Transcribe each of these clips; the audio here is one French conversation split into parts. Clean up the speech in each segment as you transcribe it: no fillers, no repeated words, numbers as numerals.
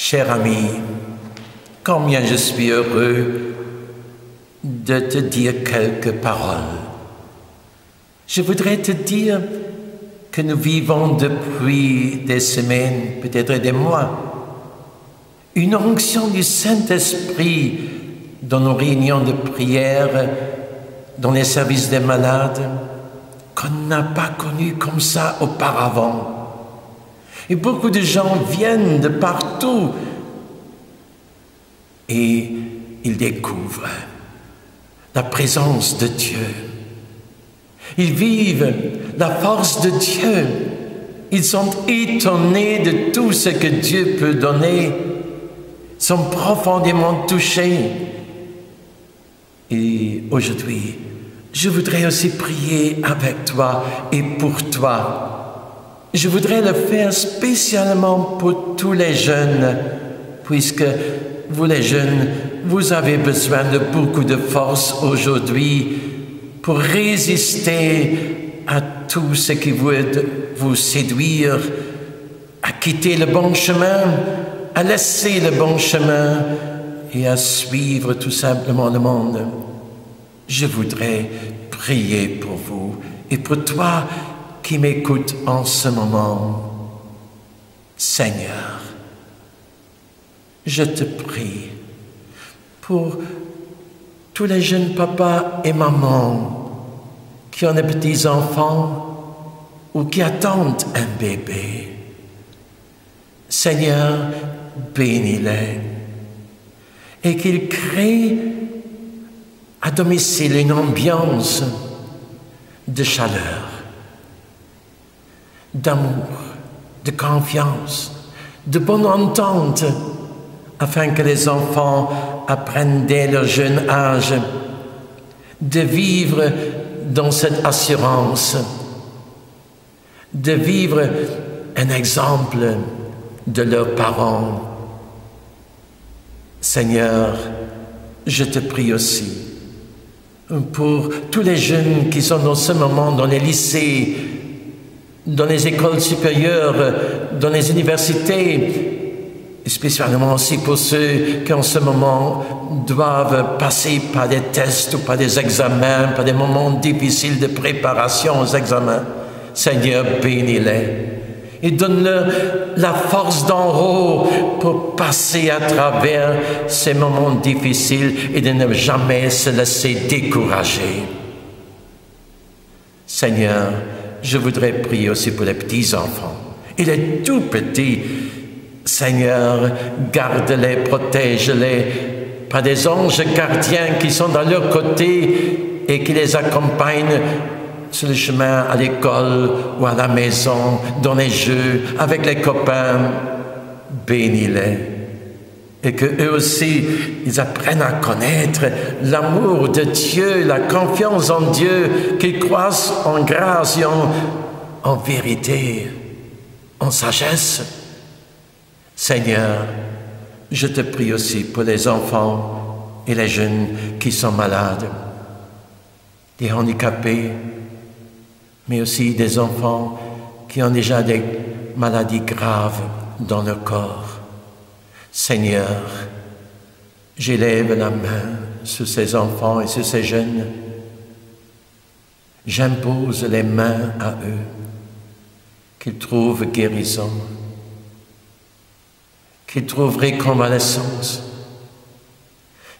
Cher ami, combien je suis heureux de te dire quelques paroles. Je voudrais te dire que nous vivons depuis des semaines, peut-être des mois, une onction du Saint-Esprit dans nos réunions de prière, dans les services des malades, qu'on n'a pas connu comme ça auparavant. Et beaucoup de gens viennent de partout et ils découvrent la présence de Dieu. Ils vivent la force de Dieu. Ils sont étonnés de tout ce que Dieu peut donner. Ils sont profondément touchés. Et aujourd'hui, je voudrais aussi prier avec toi et pour toi. Je voudrais le faire spécialement pour tous les jeunes, puisque vous les jeunes, vous avez besoin de beaucoup de force aujourd'hui pour résister à tout ce qui veut vous séduire, à quitter le bon chemin, à laisser le bon chemin et à suivre tout simplement le monde. Je voudrais prier pour vous et pour toi qui m'écoute en ce moment. Seigneur, je te prie pour tous les jeunes papas et mamans qui ont des petits-enfants ou qui attendent un bébé. Seigneur, bénis-les et qu'ils créent à domicile une ambiance de chaleur, d'amour, de confiance, de bonne entente, afin que les enfants apprennent dès leur jeune âge de vivre dans cette assurance, de vivre un exemple de leurs parents. Seigneur, je te prie aussi pour tous les jeunes qui sont en ce moment dans les lycées, dans les écoles supérieures, dans les universités, et spécialement aussi pour ceux qui en ce moment doivent passer par des tests ou par des examens, par des moments difficiles de préparation aux examens. Seigneur, bénis-les et donne-leur la force d'en haut pour passer à travers ces moments difficiles et de ne jamais se laisser décourager. Seigneur, je voudrais prier aussi pour les petits-enfants et les tout-petits. Seigneur, garde-les, protège-les par des anges gardiens qui sont dans leur côté et qui les accompagnent sur le chemin à l'école ou à la maison, dans les jeux, avec les copains. Bénis-les et qu'eux aussi, ils apprennent à connaître l'amour de Dieu, la confiance en Dieu, qu'ils croissent en grâce et en vérité, en sagesse. Seigneur, je te prie aussi pour les enfants et les jeunes qui sont malades, des handicapés, mais aussi des enfants qui ont déjà des maladies graves dans leur corps. Seigneur, j'élève la main sur ces enfants et sur ces jeunes. J'impose les mains à eux, qu'ils trouvent guérison, qu'ils trouvent reconvalescence,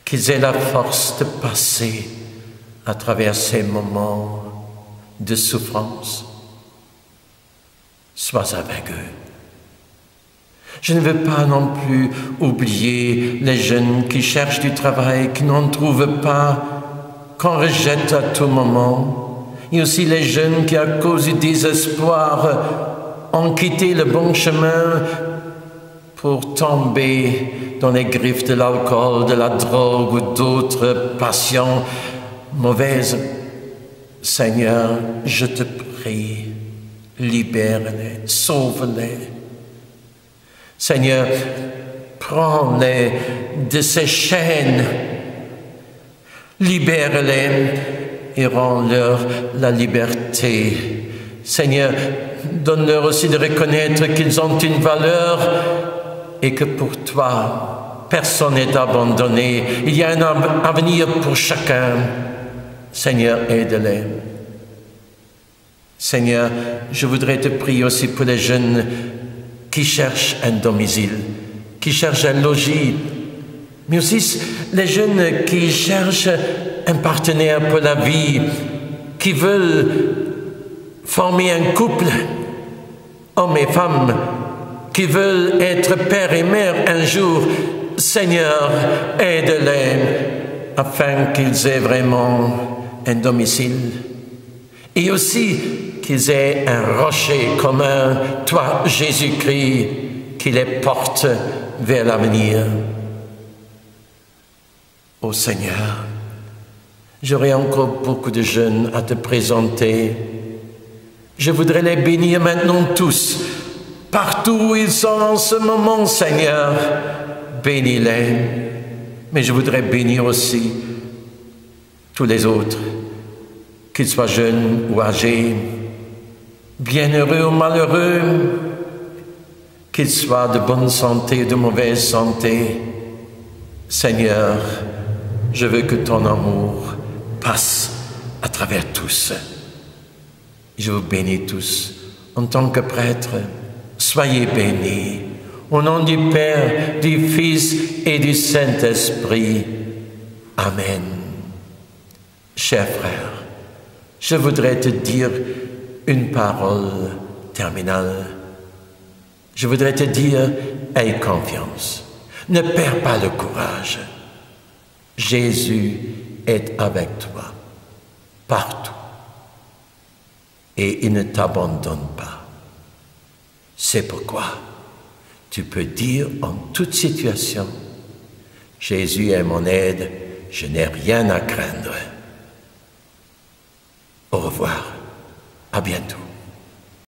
qu'ils aient la force de passer à travers ces moments de souffrance. Sois avec eux. Je ne veux pas non plus oublier les jeunes qui cherchent du travail, qui n'en trouvent pas, qu'on rejette à tout moment. Et aussi les jeunes qui, à cause du désespoir, ont quitté le bon chemin pour tomber dans les griffes de l'alcool, de la drogue ou d'autres passions mauvaises. Seigneur, je te prie, libère-les, sauve-les. Seigneur, prends-les de ces chaînes, libère-les et rends-leur la liberté. Seigneur, donne-leur aussi de reconnaître qu'ils ont une valeur et que pour toi, personne n'est abandonné. Il y a un avenir pour chacun. Seigneur, aide-les. Seigneur, je voudrais te prier aussi pour les jeunes qui cherchent un domicile, qui cherchent un logis, mais aussi les jeunes qui cherchent un partenaire pour la vie, qui veulent former un couple, hommes et femmes, qui veulent être père et mère un jour. Seigneur, aide-les afin qu'ils aient vraiment un domicile et aussi qu'ils aient un rocher commun, toi, Jésus-Christ, qui les porte vers l'avenir. Ô Seigneur, j'aurai encore beaucoup de jeunes à te présenter. Je voudrais les bénir maintenant tous, partout où ils sont en ce moment, Seigneur. Bénis-les, mais je voudrais bénir aussi tous les autres, qu'ils soient jeunes ou âgés, bienheureux ou malheureux, qu'ils soient de bonne santé ou de mauvaise santé. Seigneur, je veux que ton amour passe à travers tous. Je vous bénis tous. En tant que prêtre, soyez bénis. Au nom du Père, du Fils et du Saint-Esprit. Amen. Chers frères, je voudrais te dire une parole terminale. Je voudrais te dire, aie confiance. Ne perds pas le courage. Jésus est avec toi, partout. Et il ne t'abandonne pas. C'est pourquoi tu peux dire en toute situation, Jésus est mon aide, je n'ai rien à craindre. Au revoir, à bientôt.